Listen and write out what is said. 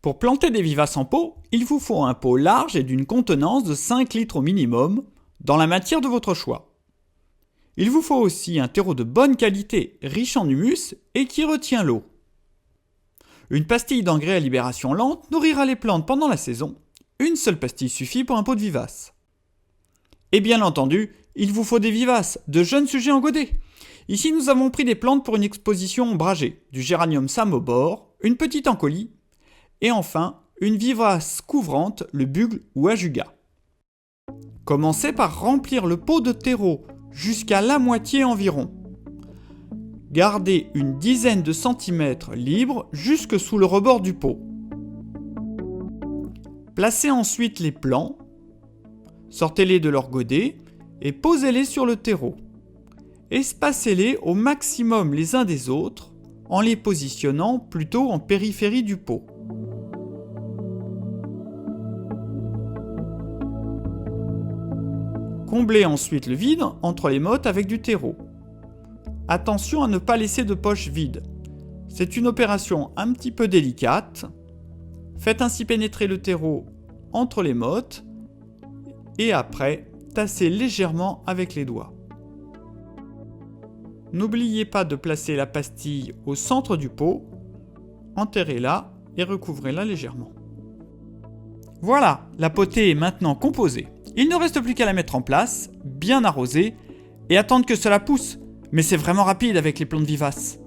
Pour planter des vivaces en pot, il vous faut un pot large et d'une contenance de 5 litres au minimum, dans la matière de votre choix. Il vous faut aussi un terreau de bonne qualité, riche en humus et qui retient l'eau. Une pastille d'engrais à libération lente nourrira les plantes pendant la saison. Une seule pastille suffit pour un pot de vivaces. Et bien entendu, il vous faut des vivaces, de jeunes sujets en godet. Ici, nous avons pris des plantes pour une exposition ombragée, du géranium samobore, une petite encolie, et enfin, une vivace couvrante, le bugle ou ajuga. Commencez par remplir le pot de terreau jusqu'à la moitié environ. Gardez une dizaine de centimètres libres jusque sous le rebord du pot. Placez ensuite les plants, sortez-les de leur godet et posez-les sur le terreau. Espacez-les au maximum les uns des autres en les positionnant plutôt en périphérie du pot. Comblez ensuite le vide entre les mottes avec du terreau. Attention à ne pas laisser de poche vide. C'est une opération un petit peu délicate. Faites ainsi pénétrer le terreau entre les mottes et après, tassez légèrement avec les doigts. N'oubliez pas de placer la pastille au centre du pot, enterrez-la et recouvrez-la légèrement. Voilà, la potée est maintenant composée. Il ne reste plus qu'à la mettre en place, bien arroser et attendre que cela pousse. Mais c'est vraiment rapide avec les plantes vivaces.